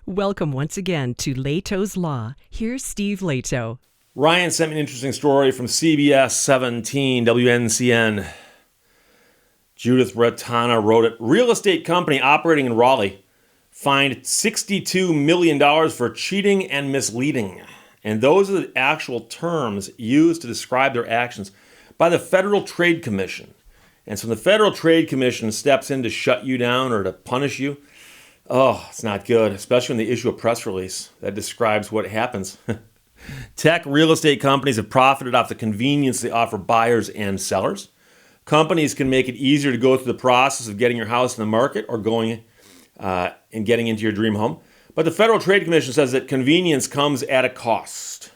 Welcome once again to Lehto's Law. Here's Steve Lehto. Ryan sent me an interesting story from CBS 17, WNCN. Judith Retana wrote it. Real estate company operating in Raleigh fined $62 million for cheating and misleading. And those are the actual terms used to describe their actions by the Federal Trade Commission. And so when the Federal Trade Commission steps in to shut you down or to punish you, it's not good, especially when they issue a press release that describes what happens. Tech real estate companies have profited off the convenience they offer buyers and sellers. Companies can make it easier to go through the process of getting your house in the market or going and getting into your dream home. But the Federal Trade Commission says that convenience comes at a cost.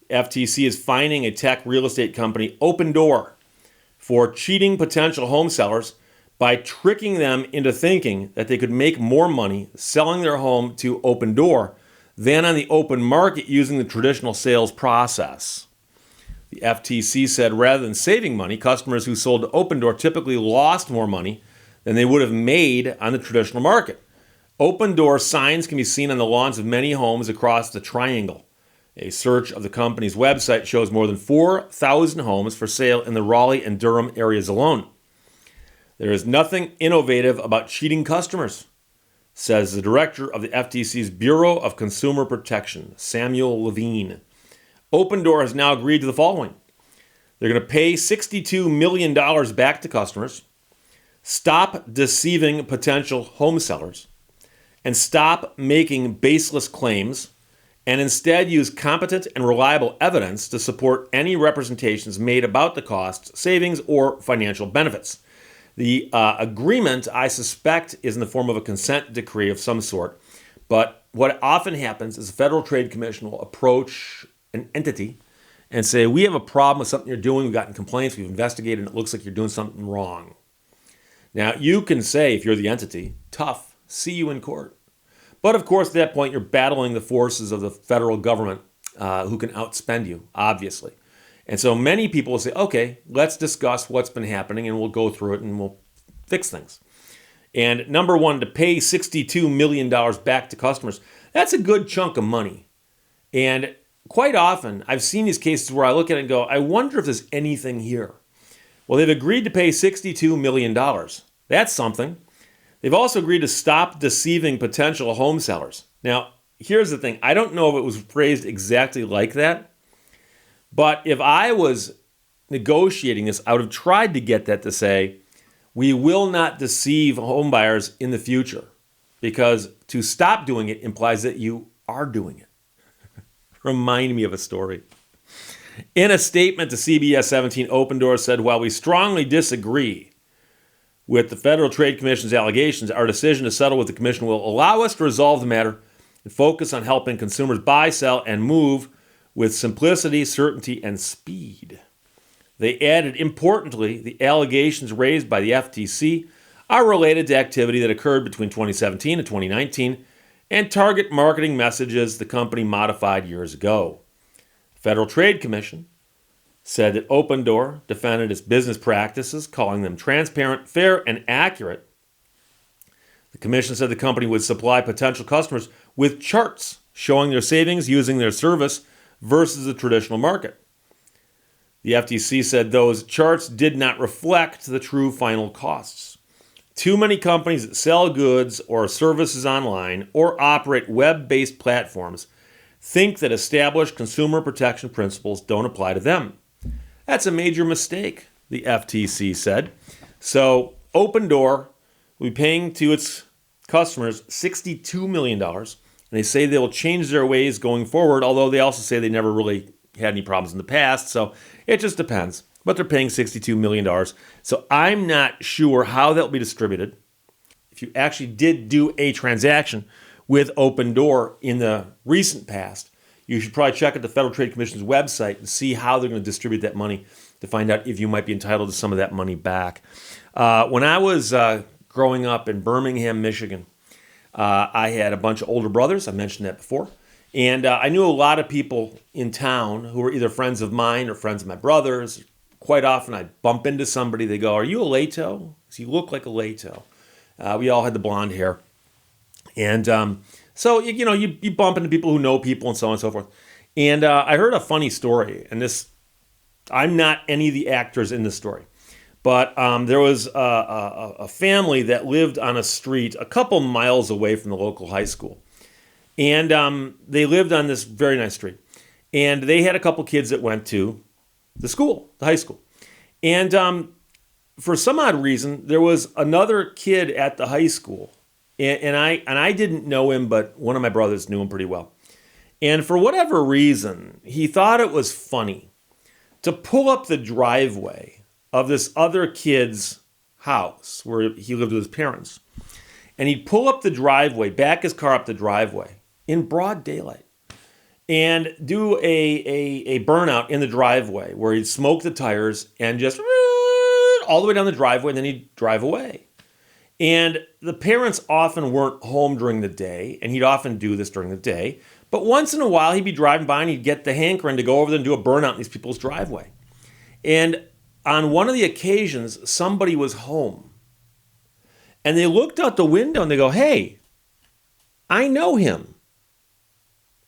FTC is fining a tech real estate company, Opendoor, for cheating potential home sellers by tricking them into thinking that they could make more money selling their home to Opendoor than on the open market using the traditional sales process. The FTC said rather than saving money, customers who sold to Opendoor typically lost more money than they would have made on the traditional market. Opendoor signs can be seen on the lawns of many homes across the Triangle. A search of the company's website shows more than 4,000 homes for sale in the Raleigh and Durham areas alone. There is nothing innovative about cheating customers, says the director of the FTC's Bureau of Consumer Protection, Samuel Levine. Opendoor has now agreed to the following. They're going to pay $62 million back to customers, stop deceiving potential home sellers, and stop making baseless claims, and instead use competent and reliable evidence to support any representations made about the costs, savings, or financial benefits. The agreement, I suspect, is in the form of a consent decree of some sort. But what often happens is the Federal Trade Commission will approach an entity and say, we have a problem with something you're doing. We've gotten complaints. We've investigated, and it looks like you're doing something wrong. Now, you can say, if you're the entity, tough, see you in court. But, of course, at that point, you're battling the forces of the federal government who can outspend you, obviously. And so many people will say, okay, let's discuss what's been happening and we'll go through it and we'll fix things. And number one, to pay $62 million back to customers, that's a good chunk of money. And quite often, I've seen these cases where I look at it and go, I wonder if there's anything here. Well, they've agreed to pay $62 million. That's something. They've also agreed to stop deceiving potential home sellers. Now, here's the thing. I don't know if it was phrased exactly like that. But if I was negotiating this, I would have tried to get that to say, we will not deceive home buyers in the future, because to stop doing it implies that you are doing it. Remind me of a story. In a statement to CBS 17, Opendoor said, while we strongly disagree with the Federal Trade Commission's allegations, our decision to settle with the Commission will allow us to resolve the matter and focus on helping consumers buy, sell, and move with simplicity, certainty, and speed. They added, importantly, the allegations raised by the FTC are related to activity that occurred between 2017 and 2019 and target marketing messages the company modified years ago. The Federal Trade Commission said that Opendoor defended its business practices, calling them transparent, fair, and accurate. The commission said the company would supply potential customers with charts showing their savings using their service versus the traditional market. The FTC said those charts did not reflect the true final costs. Too many companies that sell goods or services online or operate web-based platforms think that established consumer protection principles don't apply to them. That's a major mistake, the FTC said. So Opendoor will be paying to its customers $62 million. And they say they will change their ways going forward, although they also say they never really had any problems in the past. So it just depends. But they're paying $62 million. So I'm not sure how that will be distributed. If you actually did do a transaction with Opendoor in the recent past, you should probably check out the Federal Trade Commission's website and see how they're going to distribute that money to find out if you might be entitled to some of that money back. When I was growing up in Birmingham, Michigan, I had a bunch of older brothers. I mentioned that before. And I knew a lot of people in town who were either friends of mine or friends of my brothers. Quite often I'd bump into somebody. They go, are you a Lehto? Because you look like a Lehto. We all had the blonde hair. And So, you bump into people who know people and so on and so forth. And I heard a funny story, and I'm not any of the actors in this story, but there was a family that lived on a street a couple miles away from the local high school. And they lived on this very nice street. And they had a couple kids that went to the high school. And for some odd reason, there was another kid at the high school. And I didn't know him, but one of my brothers knew him pretty well. And for whatever reason, he thought it was funny to pull up the driveway of this other kid's house where he lived with his parents. And he'd pull up the driveway, back his car up the driveway in broad daylight, and do a burnout in the driveway where he'd smoke the tires and just all the way down the driveway, and then he'd drive away. And the parents often weren't home during the day, and he'd often do this during the day. But once in a while, he'd be driving by and he'd get the hankering to go over there and do a burnout in these people's driveway. And on one of the occasions, somebody was home. And they looked out the window and they go, "Hey, I know him.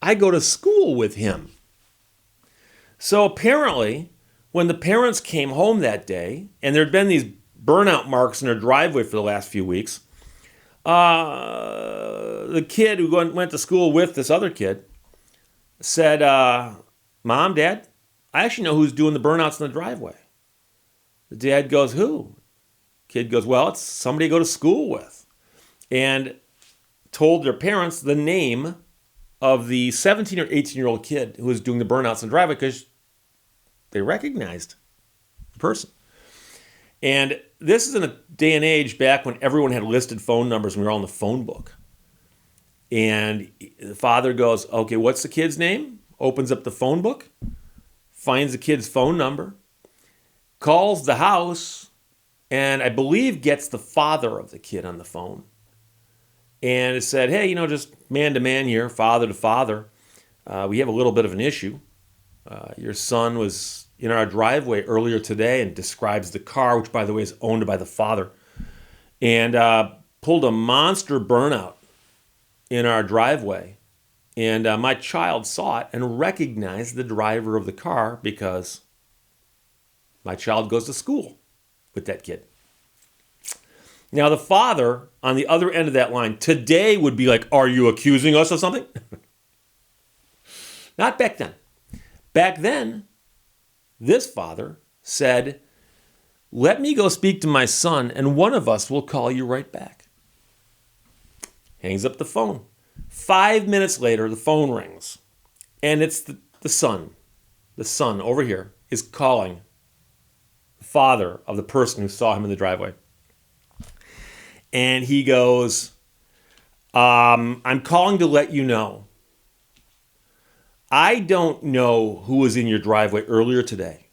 I go to school with him." So apparently, when the parents came home that day, and there'd been these burnout marks in their driveway for the last few weeks, the kid who went to school with this other kid said, "Mom, Dad, I actually know who's doing the burnouts in the driveway." The dad goes, "Who?" Kid goes, "Well, it's somebody I go to school with." And told their parents the name of the 17 or 18-year-old kid who was doing the burnouts in the driveway because they recognized the person. And this is in a day and age back when everyone had listed phone numbers and we were all in the phone book. And the father goes, "Okay, what's the kid's name?" Opens up the phone book, finds the kid's phone number, calls the house, and I believe gets the father of the kid on the phone. And it said, "Hey, just man to man here, father to father. We have a little bit of an issue. Your son was in our driveway earlier today," and describes the car, which, by the way, is owned by the father, and pulled a monster burnout in our driveway. And my child saw it and recognized the driver of the car because my child goes to school with that kid. Now, the father on the other end of that line today would be like, "Are you accusing us of something?" Not back then. Back then, this father said, "Let me go speak to my son, and one of us will call you right back." Hangs up the phone. 5 minutes later, the phone rings, and it's the son. The son over here is calling the father of the person who saw him in the driveway. And he goes, "I'm calling to let you know. I don't know who was in your driveway earlier today,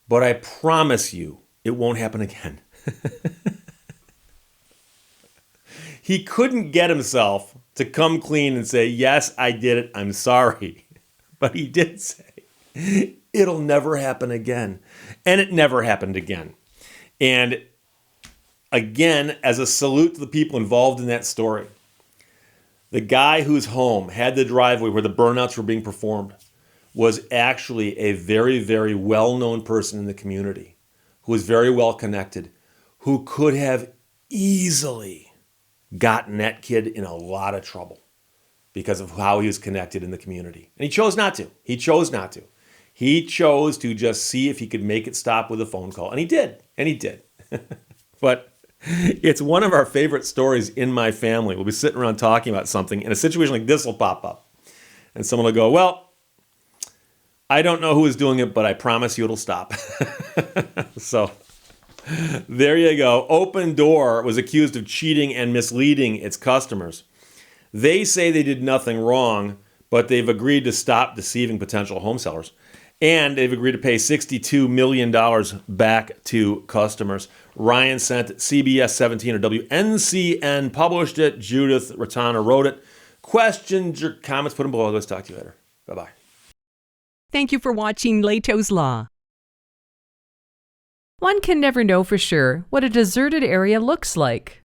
but I promise you it won't happen again." He couldn't get himself to come clean and say, "Yes, I did it. I'm sorry." But he did say, "It'll never happen again." And it never happened again. And again, as a salute to the people involved in that story, the guy whose home had the driveway where the burnouts were being performed was actually a very, very well-known person in the community who was very well connected, who could have easily gotten that kid in a lot of trouble because of how he was connected in the community. And he chose not to. He chose to just see if he could make it stop with a phone call. And he did. But it's one of our favorite stories in my family. We'll be sitting around talking about something, and a situation like this will pop up. And someone will go, "Well, I don't know who is doing it, but I promise you it'll stop." So there you go. Open Door was accused of cheating and misleading its customers. They say they did nothing wrong, but they've agreed to stop deceiving potential home sellers. And they've agreed to pay $62 million back to customers. Ryan sent it. CBS 17 or WNCN published it. Judith Ratana wrote it. Questions or comments, put them below. Let's talk to you later. Bye-bye. Thank you for watching Lehto's Law. One can never know for sure what a deserted area looks like.